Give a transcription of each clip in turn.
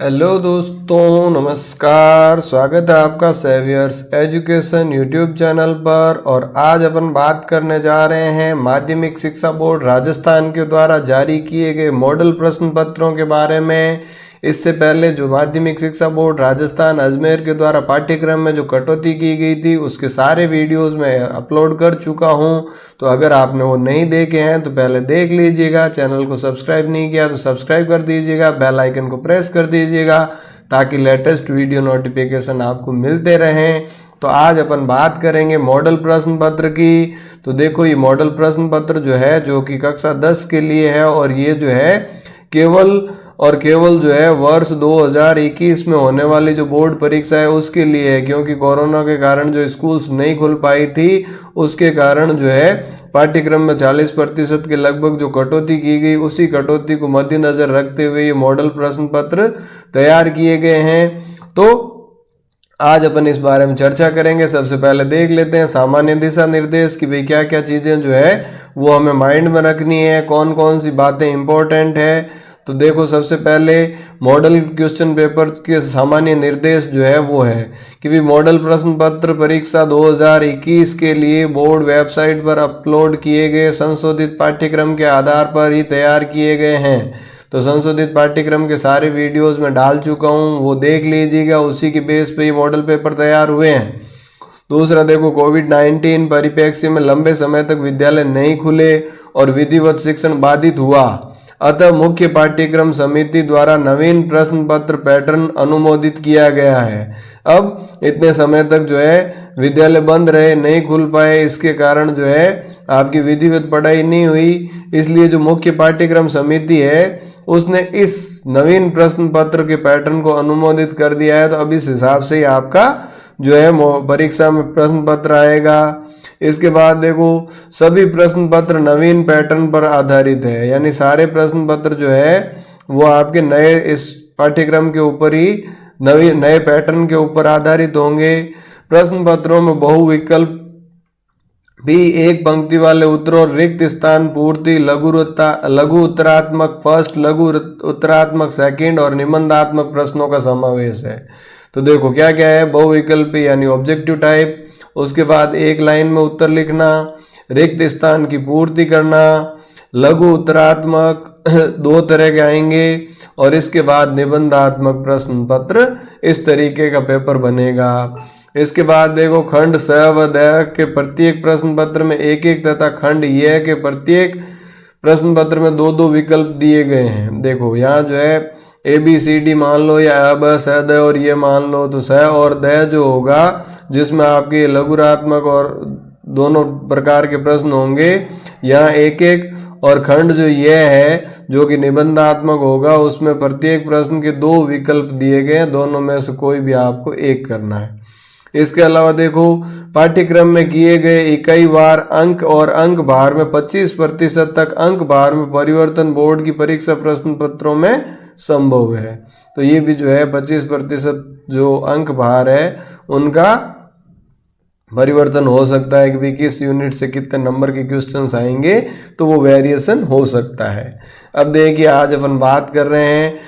Hello दोस्तों, नमस्कार। स्वागत है आपका सेवियर्स एजुकेशन यूट्यूब चैनल पर। और आज अपन बात करने जा रहे हैं माध्यमिक शिक्षा बोर्ड राजस्थान के द्वारा जारी किए गए मॉडल प्रश्न पत्रों के बारे में। इससे पहले जो माध्यमिक शिक्षा बोर्ड राजस्थान अजमेर के द्वारा पाठ्यक्रम में जो कटौती की गई थी उसके सारे वीडियोस मैं अपलोड कर चुका हूं। तो अगर आपने वो नहीं देखे हैं तो पहले देख लीजिएगा। चैनल को सब्सक्राइब नहीं किया तो सब्सक्राइब कर दीजिएगा, बेल आइकन को प्रेस कर दीजिएगा ताकि लेटेस्ट वीडियो नोटिफिकेशन आपको मिलते रहें। तो आज अपन बात करेंगे मॉडल प्रश्न पत्र की। तो देखो, ये मॉडल प्रश्न पत्र जो है जो कि कक्षा 10 के लिए है और ये जो है केवल जो है वर्ष 2021 में होने वाली जो बोर्ड परीक्षा है उसके लिए है, क्योंकि कोरोना के कारण जो स्कूल्स नहीं खुल पाई थी उसके कारण जो है पाठ्यक्रम में 40% के लगभग जो कटौती की गई, उसी कटौती को मद्देनजर रखते हुए ये मॉडल प्रश्न पत्र तैयार किए गए हैं। तो आज अपन इस बारे में चर्चा करेंगे। सबसे पहले देख लेते हैं सामान्य दिशा निर्देश कि भाई क्या क्या चीज़ें जो है वो हमें माइंड में रखनी है, कौन कौन सी बातें इंपॉर्टेंट है। तो देखो, सबसे पहले मॉडल क्वेश्चन पेपर के सामान्य निर्देश जो है वो है कि भी मॉडल प्रश्न पत्र परीक्षा 2021 के लिए बोर्ड वेबसाइट पर अपलोड किए गए संशोधित पाठ्यक्रम के आधार पर ही तैयार किए गए हैं। तो संशोधित पाठ्यक्रम के सारे वीडियोस में डाल चुका हूँ, वो देख लीजिएगा। उसी के बेस पे ये मॉडल पेपर तैयार हुए हैं। दूसरा देखो, कोविड-19 परिप्रेक्ष्य में लंबे समय तक विद्यालय नहीं खुले और विधिवत शिक्षण बाधित हुआ, अतः मुख्य पाठ्यक्रम समिति द्वारा नवीन प्रश्न पत्र पैटर्न अनुमोदित किया गया है। अब इतने समय तक जो है विद्यालय बंद रहे, नहीं खुल पाए, इसके कारण जो है आपकी विधिवत पढ़ाई नहीं हुई, इसलिए जो मुख्य पाठ्यक्रम समिति है उसने इस नवीन प्रश्न पत्र के पैटर्न को अनुमोदित कर दिया है। तो अब इस हिसाब से ही आपका जो है परीक्षा में प्रश्न पत्र आएगा। इसके बाद देखो, सभी प्रश्न पत्र नवीन पैटर्न पर आधारित है, यानी सारे प्रश्न पत्र जो है वो आपके नए इस पाठ्यक्रम के ऊपर ही नए पैटर्न के ऊपर आधारित होंगे। प्रश्न पत्रों में बहुविकल्प भी, एक पंक्ति वाले उत्तर और रिक्त स्थान पूर्ति, लघु उत्तरात्मक फर्स्ट, लघु उत्तरात्मक सेकंड और निबंधात्मक प्रश्नों का समावेश है। तो देखो क्या क्या है, बहुविकल्पी यानी ऑब्जेक्टिव टाइप, उसके बाद एक लाइन में उत्तर लिखना, रिक्त स्थान की पूर्ति करना, लघु उत्तरात्मक 2 तरह के आएंगे और इसके बाद निबंधात्मक प्रश्न पत्र। इस तरीके का पेपर बनेगा। इसके बाद देखो, खंड स व द के प्रत्येक प्रश्न पत्र में एक एक तथा खंड य के प्रत्येक प्रश्न पत्र में 2-2 विकल्प दिए गए हैं। देखो यहाँ जो है ABCD मान लो या अ ब स द और ये मान लो, तो स और द जो होगा जिसमें आपके लघुरात्मक और दोनों प्रकार के प्रश्न होंगे, यहाँ एक एक, और खंड जो ये है जो कि निबंधात्मक होगा उसमें प्रत्येक प्रश्न के 2 विकल्प दिए गए हैं, दोनों में से कोई भी आपको एक करना है। इसके अलावा देखो, पाठ्यक्रम में किए गए इकाई वार अंक और अंक भार में 25% तक अंक भार में परिवर्तन बोर्ड की परीक्षा प्रश्न पत्रों में संभव है। तो ये भी जो है 25% जो अंक भार है उनका परिवर्तन हो सकता है कि भाई किस यूनिट से कितने नंबर के क्वेश्चंस आएंगे, तो वो वेरिएशन हो सकता है। अब देखिए, आज अपन बात कर रहे हैं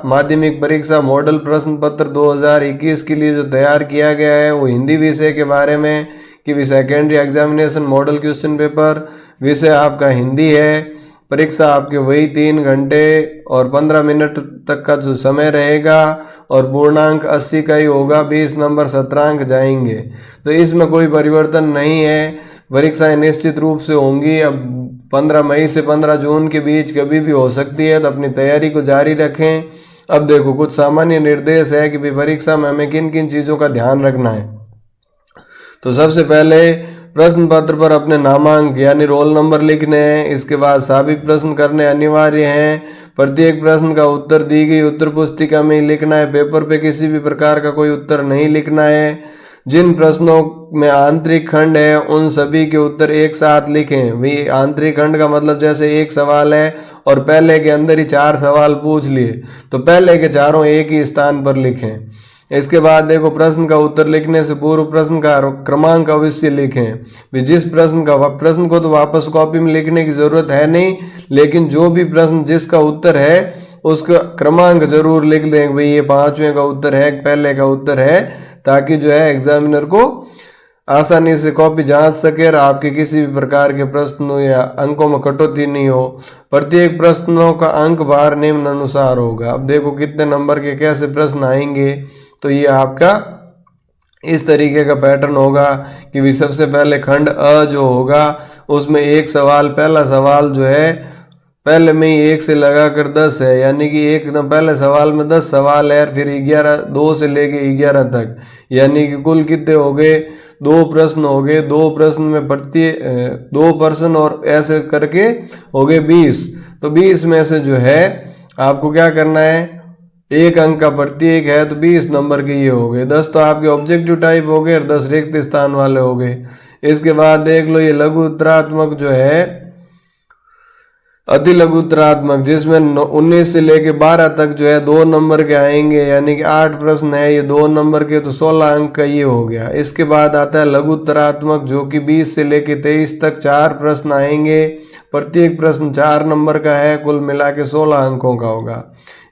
माध्यमिक परीक्षा मॉडल प्रश्न पत्र 2021 के लिए जो तैयार किया गया है वो हिंदी विषय के बारे में कि भी secondary examination model question paper विषय आपका हिंदी है। परीक्षा आपके वही 3 घंटे और 15 मिनट तक का जो समय रहेगा और पूर्णांक 80 का ही होगा, 20 नंबर सत्रांक जाएंगे। तो इसमें कोई परिवर्तन नहीं है, परीक्षाएं निश्चित रूप से होंगी। अब 15 मई से 15 जून के बीच कभी भी हो सकती है, तो अपनी तैयारी को जारी रखें। अब देखो, कुछ सामान्य निर्देश है कि भाई परीक्षा में हमें किन किन चीज़ों का ध्यान रखना है। तो सबसे पहले प्रश्न पत्र पर अपने नामांक यानी रोल नंबर लिखने हैं। इसके बाद सभी प्रश्न करने अनिवार्य हैं। प्रत्येक प्रश्न का उत्तर दी गई उत्तर पुस्तिका में ही लिखना है, पेपर पे किसी भी प्रकार का कोई उत्तर नहीं लिखना है। जिन प्रश्नों में आंतरिक खंड है उन सभी के उत्तर एक साथ लिखें। भी आंतरिक खंड का मतलब जैसे एक सवाल है और पहले के अंदर ही 4 सवाल पूछ लिए, तो पहले के चारों एक ही स्थान पर लिखें। इसके बाद देखो प्रश्न का उत्तर लिखने से पूर्व प्रश्न का क्रमांक अवश्य लिखें। जिस प्रश्न को तो वापस कॉपी में लिखने की जरूरत है नहीं, लेकिन जो भी प्रश्न जिसका उत्तर है उसका क्रमांक जरूर लिख दें, भाई ये 5वें का उत्तर है, पहले का उत्तर है, ताकि जो है एग्जामिनर को आसानी से कॉपी जांच सके और आपके किसी भी प्रकार के प्रश्नों या अंकों में कटौती नहीं हो। प्रत्येक प्रश्नों का अंक भार निम्न अनुसार होगा। अब देखो कितने नंबर के कैसे प्रश्न आएंगे, तो ये आपका इस तरीके का पैटर्न होगा कि भी सबसे पहले खंड अ जो होगा उसमें एक सवाल, पहला सवाल जो है पहले में ही 1 से लगाकर 10 है, यानी कि एक न पहले सवाल में 10 सवाल है, फिर 11 2 से लेके 11 तक, यानी कि कुल कितने हो गए 2 प्रश्न हो गए। 2 प्रश्न में प्रत्येक 2 प्रश्न और ऐसे करके हो गए 20। तो 20 में से जो है आपको क्या करना है, 1 अंक का प्रत्येक है, तो 20 नंबर के ये हो गए। 10 तो आपके ऑब्जेक्टिव टाइप हो गए और 10 रिक्त स्थान वाले हो गए। इसके बाद देख लो ये लघु उत्तरात्मक जो है अति लघु उत्तरात्मक, जिसमें 19 से लेके 12 तक जो है 2 नंबर के आएंगे, यानी कि 8 प्रश्न है, ये 2 नंबर के, तो 16 अंक का ये हो गया। इसके बाद आता है लघु उत्तरात्मक जो कि 20 से लेके 23 तक 4 प्रश्न आएंगे, प्रत्येक प्रश्न 4 नंबर का है, कुल मिला के 16 अंकों का होगा।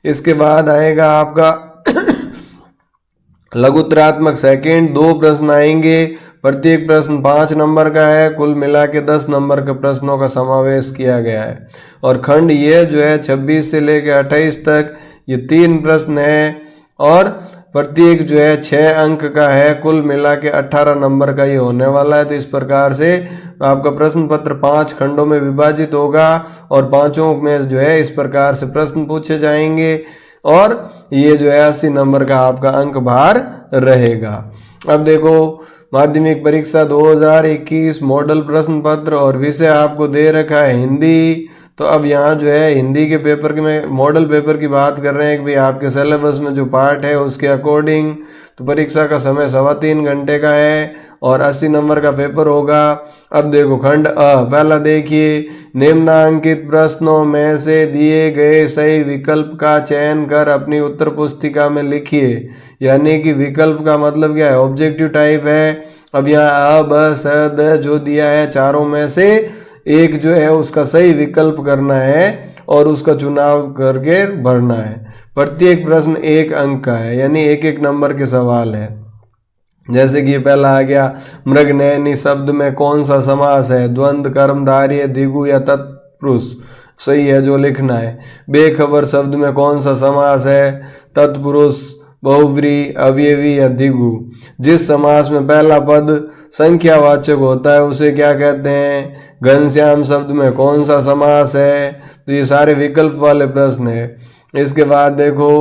इसके बाद आएगा आपका लघु उत्तरात्मक सेकेंड, 2 प्रश्न आएंगे, प्रत्येक प्रश्न 5 नंबर का है, कुल मिला के 10 नंबर के प्रश्नों का समावेश किया गया है। और खंड ये जो है 26 से लेकर 28 तक ये 3 प्रश्न है और प्रत्येक जो है 6 अंक का है, कुल मिला के 18 नंबर का ये होने वाला है। तो इस प्रकार से आपका प्रश्न पत्र 5 खंडों में विभाजित होगा और पांचों में जो है इस प्रकार से प्रश्न पूछे जाएंगे और ये जो है 80 नंबर का आपका अंक भार रहेगा। अब देखो माध्यमिक परीक्षा 2021 मॉडल प्रश्न पत्र और विषय आपको दे रखा है हिंदी। तो अब यहाँ जो है हिंदी के पेपर के में मॉडल पेपर की बात कर रहे हैं कि भाई आपके सिलेबस में जो पार्ट है उसके अकॉर्डिंग तो परीक्षा का समय 3.25 घंटे का है और 80 नंबर का पेपर होगा। अब देखो खंड अ, पहला देखिए, निम्नांकित प्रश्नों में से दिए गए सही विकल्प का चयन कर अपनी उत्तर पुस्तिका में लिखिए। यानी कि विकल्प का मतलब क्या है, ऑब्जेक्टिव टाइप है। अब यहाँ अ ब स द जो दिया है चारों में से एक जो है उसका सही विकल्प करना है और उसका चुनाव करके भरना है। प्रत्येक प्रश्न 1 अंक का है, यानी 1-1 नंबर के सवाल है। जैसे कि पहला आ गया, मृगनयनी शब्द में कौन सा समास है, द्वंद्व, कर्मधारय, द्विगु या तत्पुरुष, सही है जो लिखना है। बेखबर शब्द में कौन सा समास है, तत्पुरुष, बहुव्रीहि, अवयवी या द्विगु। जिस समास में पहला पद संख्यावाचक होता है उसे क्या कहते हैं, घनश्याम शब्द में कौन सा समास है। तो ये सारे विकल्प वाले प्रश्न है। इसके बाद देखो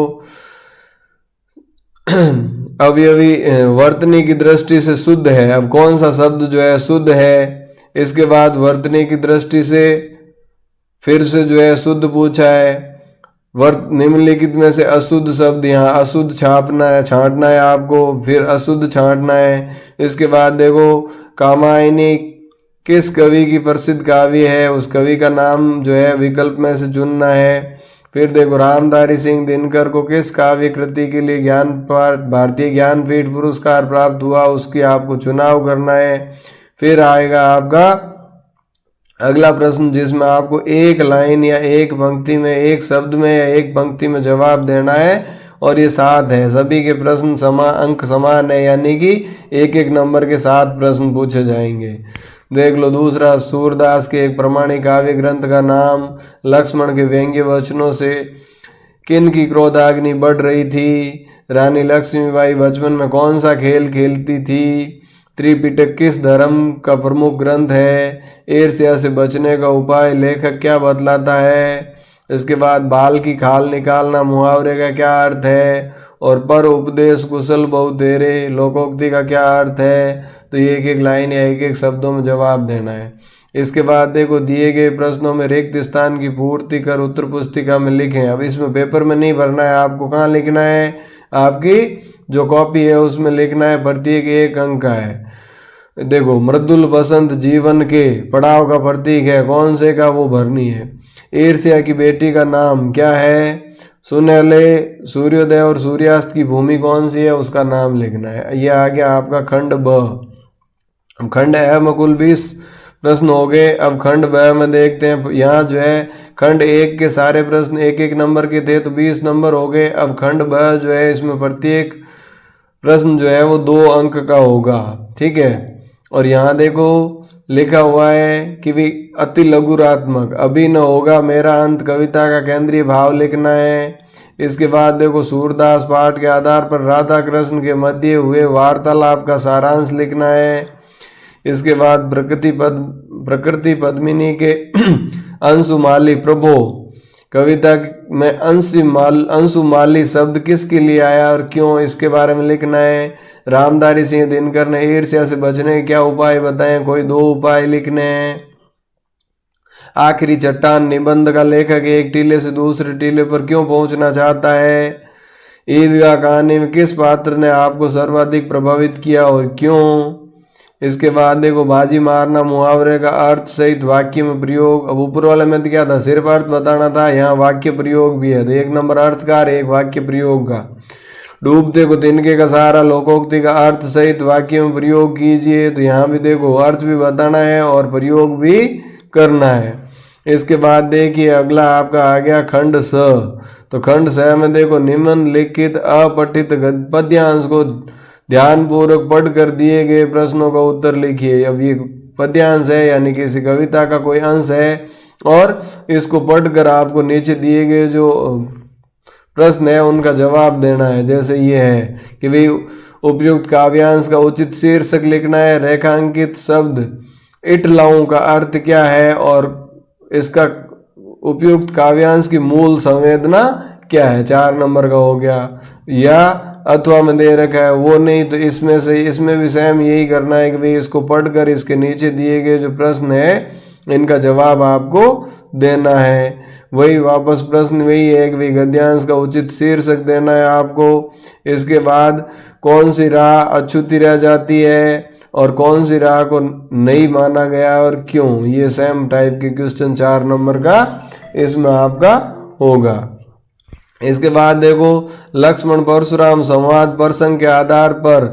अवयवी वर्तनी की दृष्टि से शुद्ध है, अब कौन सा शब्द जो है शुद्ध है। इसके बाद वर्तनी की दृष्टि से फिर से जो है शुद्ध पूछा है। निम्नलिखित में से अशुद्ध शब्द, यहाँ अशुद्ध छांटना है आपको, फिर अशुद्ध छांटना है। इसके बाद देखो कामायनी किस कवि की प्रसिद्ध काव्य है, उस कवि का नाम जो है विकल्प में से चुनना है। फिर देखो रामधारी सिंह दिनकर को किस काव्य कृति के लिए भारतीय ज्ञानपीठ पुरस्कार प्राप्त हुआ, उसकी आपको चुनाव करना है। फिर आएगा आपका अगला प्रश्न जिसमें आपको 1 लाइन या 1 पंक्ति में, 1 शब्द में या 1 पंक्ति में जवाब देना है और ये 7 है। सभी के प्रश्न अंक समान है, यानी कि 1-1 नंबर के 7 प्रश्न पूछे जाएंगे। देख लो दूसरा, सूरदास के एक प्रमाणिक काव्य ग्रंथ का नाम, लक्ष्मण के व्यंग्य वचनों से किन की क्रोधाग्नि बढ़ रही थी, रानी लक्ष्मीबाई बचपन में कौन सा खेल खेलती थी, त्रिपिटक किस धर्म का प्रमुख ग्रंथ है, ईर्ष्या से बचने का उपाय लेखक क्या बतलाता है। इसके बाद बाल की खाल निकालना मुहावरे का क्या अर्थ है और पर उपदेश कुशल बहु तेरे लोकोक्ति का क्या अर्थ है। तो ये 1-1 लाइन या 1-1 शब्दों में जवाब देना है। इसके बाद देखो दिए गए प्रश्नों में रिक्त स्थान की पूर्ति कर उत्तर पुस्तिका में लिखें। अब इसमें पेपर में नहीं भरना है, आपको कहाँ लिखना है, आपकी जो कॉपी है उसमें लिखना है, प्रत्येक 1 अंक का है। देखो मृदुल बसंत जीवन के पड़ाव का प्रतीक है, कौन से का वो भरनी है। ईर्ष्या की बेटी का नाम क्या है, सुनहले सूर्योदय और सूर्यास्त की भूमि कौन सी है, उसका नाम लिखना है। ये आ गया आपका खंड ब। अब खंड अ में कुल 20 प्रश्न हो गए। अब खंड ब में देखते हैं, यहाँ जो है खंड एक के सारे प्रश्न एक एक नंबर के थे तो 20 नंबर हो गए। अब खंड ब जो है इसमें प्रत्येक प्रश्न जो है वो 2 अंक का होगा, ठीक है। और यहाँ देखो लिखा हुआ है कि भी अति लघुरात्मक, अभी न होगा मेरा अंत, कविता का केंद्रीय भाव लिखना है। इसके बाद देखो सूरदास पाठ के आधार पर राधा कृष्ण के मध्य हुए वार्तालाप का सारांश लिखना है। इसके बाद प्रकृति पद्मिनी के अंशुमाली प्रभो कविता में अंशुमाली शब्द किसके लिए आया और क्यों, इसके बारे में लिखना है। रामधारी सिंह दिनकर ने ईर्ष्या से बचने के क्या उपाय बताए, कोई 2 उपाय लिखने हैं। आखिरी चट्टान निबंध का लेखक एक टीले से दूसरे टीले पर क्यों पहुंचना चाहता है। ईदगाह कहानी में किस पात्र ने आपको सर्वाधिक प्रभावित किया और क्यों। इसके बाद देखो बाजी मारना मुहावरे का अर्थ सहित वाक्य में प्रयोग। अब ऊपर वाले में तो क्या था, सिर्फ अर्थ बताना था, यहाँ वाक्य प्रयोग भी है। तो 1 नंबर अर्थ का और 1 वाक्य प्रयोग का। डूबते को तिनके का सहारा लोकोक्ति का अर्थ सहित वाक्य में प्रयोग कीजिए। तो यहाँ भी देखो अर्थ भी बताना है और प्रयोग भी करना है। इसके बाद देखिए अगला आपका आ गया खंड स। तो खंड स में देखो निम्नलिखित अपठित पद्यांश को ध्यानपूर्वक पढ़कर दिए गए प्रश्नों का उत्तर लिखिए। अब ये पद्यांश है यानी किसी कविता का कोई अंश है और इसको पढ़कर आपको नीचे दिए गए जो प्रश्न है उनका जवाब देना है। जैसे ये है कि भाई उपयुक्त काव्यांश का उचित शीर्षक लिखना है। रेखांकित शब्द इटलाऊं का अर्थ क्या है और इसका उपयुक्त काव्यांश की मूल संवेदना क्या है, 4 नंबर का हो गया। या अथवा में दे रखा है वो नहीं तो इसमें से इसमें भी सेम यही करना है कि भाई इसको पढ़कर इसके नीचे दिए गए जो प्रश्न है इनका जवाब आपको देना है। वही वापस प्रश्न वही है कि भाई गद्यांश का उचित शीर्षक देना है आपको। इसके बाद कौन सी राह अछूती रह जाती है और कौन सी राह को नहीं माना गया और क्यों। ये सेम टाइप के क्वेश्चन 4 नंबर का इसमें आपका होगा। इसके बाद देखो लक्ष्मण परशुराम संवाद प्रसंग के आधार पर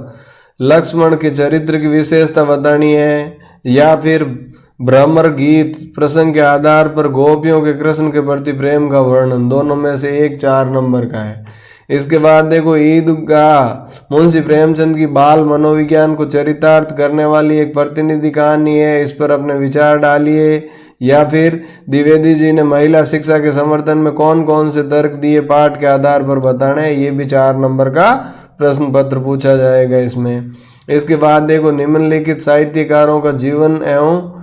लक्ष्मण के चरित्र की विशेषता बतानी है। या फिर भ्रमर गीत प्रसंग के आधार पर गोपियों के कृष्ण के प्रति प्रेम का वर्णन, दोनों में से एक 4 नंबर का है। इसके बाद देखो ईदगाह मुंशी प्रेमचंद की बाल मनोविज्ञान को चरितार्थ करने वाली एक प्रतिनिधि कहानी है, इस पर अपने विचार डालिए। या फिर द्विवेदी जी ने महिला शिक्षा के समर्थन में कौन कौन से तर्क दिए पाठ के आधार पर बताना है, ये भी 4 नंबर का प्रश्न पत्र पूछा जाएगा इसमें। इसके बाद देखो निम्नलिखित साहित्यकारों का जीवन एवं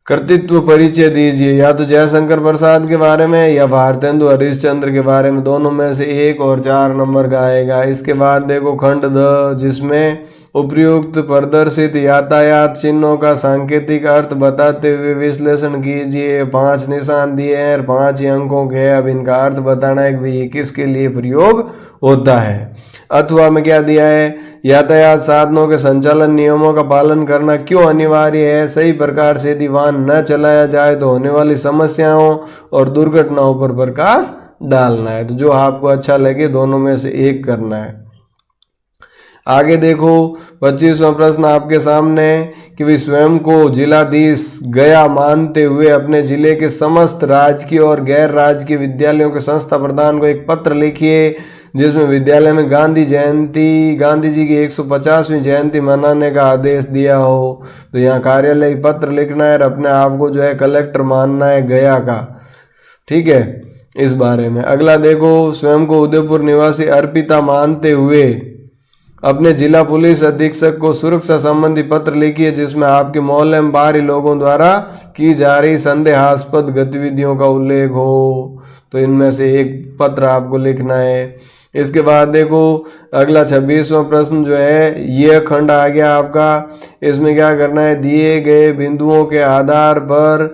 कर्तृत्व परिचय दीजिए। या तो जयशंकर प्रसाद के बारे में या भारतेंदु हरिश्चंद्र के बारे में, दोनों में से एक और 4 नंबर का आएगा। इसके बाद देखो खंड द जिसमें उपयुक्त प्रदर्शित यातायात चिन्हों का सांकेतिक अर्थ बताते हुए विश्लेषण कीजिए। 5 निशान दिए हैं और 5 ही अंकों के। अब इनका अर्थ बताना है कि ये किसके लिए प्रयोग होता है। अथवा में क्या दिया है, यातायात साधनों के संचालन नियमों का पालन करना क्यों अनिवार्य है। सही प्रकार से यदि वाहन न चलाया जाए तो होने वाली समस्याओं और दुर्घटनाओं पर प्रकाश डालना है। तो जो आपको अच्छा लगे दोनों में से एक करना है। आगे देखो 25वां प्रश्न आपके सामने कि वे स्वयं को जिलाधीश गया मानते हुए अपने जिले के समस्त राजकीय और गैर राजकीय विद्यालयों के संस्था प्रधान को एक पत्र लिखिए जिसमें विद्यालय में गांधी जी की 150वीं जयंती मनाने का आदेश दिया हो। तो यहाँ कार्यालय पत्र लिखना है और अपने आप को जो है कलेक्टर मानना है गया का, ठीक है, इस बारे में। अगला देखो स्वयं को उदयपुर निवासी अर्पिता मानते हुए अपने जिला पुलिस अधीक्षक को सुरक्षा संबंधी पत्र लिखिए जिसमें आपके मोहल्ले में बाहरी लोगों द्वारा की जा रही संदेहास्पद गतिविधियों का उल्लेख हो। तो इनमें से एक पत्र आपको लिखना है। इसके बाद देखो अगला 26वां प्रश्न जो है ये खंड आ गया आपका। इसमें क्या करना है, दिए गए बिंदुओं के आधार पर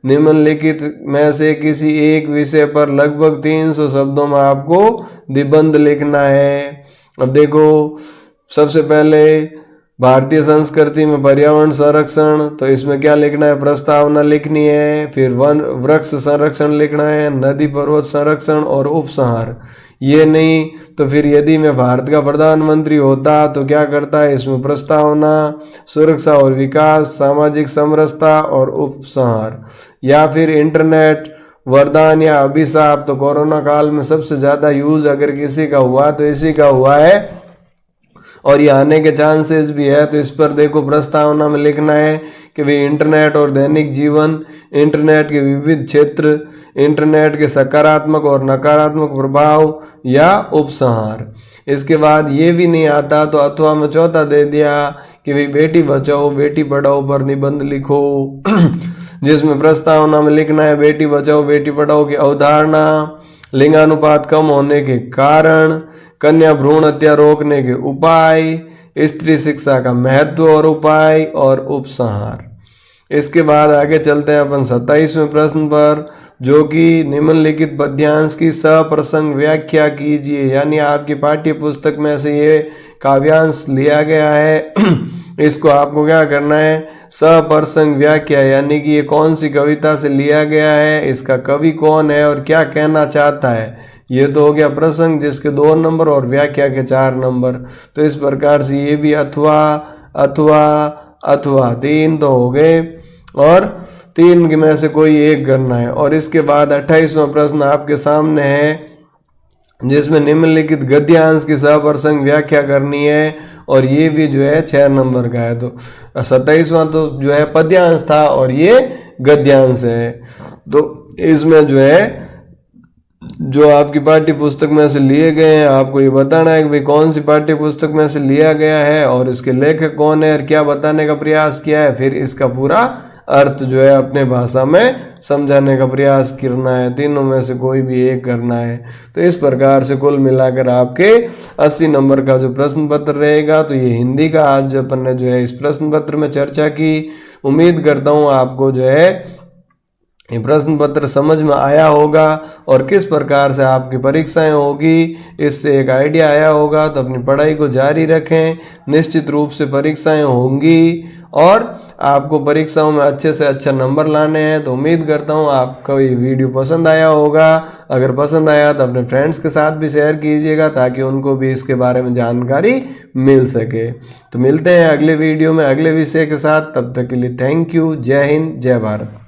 निम्नलिखित में से किसी एक विषय पर लगभग 300 शब्दों में आपको निबंध लिखना है। अब देखो सबसे पहले भारतीय संस्कृति में पर्यावरण संरक्षण, तो इसमें क्या लिखना है, प्रस्तावना लिखनी है। फिर वन वृक्ष संरक्षण लिखना है, नदी पर्वत संरक्षण और उपसंहार। ये नहीं तो फिर यदि मैं भारत का प्रधानमंत्री होता तो क्या करता है, इसमें प्रस्तावना, सुरक्षा और विकास, सामाजिक समरसता और उपसंहार। या फिर इंटरनेट वरदान या अभिशाप, तो कोरोना काल में सबसे ज़्यादा यूज अगर किसी का हुआ तो इसी का हुआ है और ये आने के चांसेस भी है। तो इस पर देखो प्रस्तावना में लिखना है कि भाई इंटरनेट और दैनिक जीवन, इंटरनेट के विविध क्षेत्र, इंटरनेट के सकारात्मक और नकारात्मक प्रभाव या उपसंहार। इसके बाद ये भी नहीं आता तो अथवा में चौथा दे दिया कि भाई बेटी बचाओ बेटी पढ़ाओ पर निबंध लिखो जिसमें प्रस्तावना में लिखना है बेटी बचाओ बेटी पढ़ाओ की अवधारणा, लिंगानुपात कम होने के कारण, कन्या भ्रूण हत्या रोकने के उपाय, स्त्री शिक्षा का महत्व और उपाय और उपसंहार। इसके बाद आगे चलते हैं अपन 27वें प्रश्न पर, जो कि निम्नलिखित पद्यांश की सप्रसंग व्याख्या कीजिए। यानी आपकी पाठ्य पुस्तक में से ये काव्यांश लिया गया है इसको आपको क्या करना है, सप्रसंग व्याख्या, यानी कि ये कौन सी कविता से लिया गया है, इसका कवि कौन है और क्या कहना चाहता है। ये तो हो गया प्रसंग जिसके 2 नंबर और व्याख्या के 4 नंबर। तो इस प्रकार से ये भी अथवा अथवा अथवा 3 तो हो गए और 3 में से कोई एक करना है। और इसके बाद 28वां प्रश्न आपके सामने है जिसमें निम्नलिखित गद्यांश की सप्रसंग व्याख्या करनी है और ये भी जो है 6 नंबर का है। तो 27वां तो जो है पद्यांश था और ये गद्यांश है। तो इसमें जो है जो आपकी पाठ्य पुस्तक में से लिए गए हैं आपको ये बताना है कि भाई कौन सी पाठ्य पुस्तक में से लिया गया है और इसके लेखक कौन है और क्या बताने का प्रयास किया है। फिर इसका पूरा अर्थ जो है अपने भाषा में समझाने का प्रयास करना है। तीनों में से कोई भी एक करना है। तो इस प्रकार से कुल मिलाकर आपके 80 नंबर का जो प्रश्न पत्र रहेगा। तो ये हिंदी का आज जो अपन ने जो है इस प्रश्न पत्र में चर्चा की। उम्मीद करता हूँ आपको जो है ये प्रश्न पत्र समझ में आया होगा और किस प्रकार से आपकी परीक्षाएं होगी इससे एक आइडिया आया होगा। तो अपनी पढ़ाई को जारी रखें, निश्चित रूप से परीक्षाएं होंगी और आपको परीक्षाओं में अच्छे से अच्छा नंबर लाने हैं। तो उम्मीद करता हूँ आपको ये वीडियो पसंद आया होगा। अगर पसंद आया तो अपने फ्रेंड्स के साथ भी शेयर कीजिएगा ताकि उनको भी इसके बारे में जानकारी मिल सके। तो मिलते हैं अगले वीडियो में अगले विषय के साथ, तब तक के लिए थैंक यू। जय हिंद, जय भारत।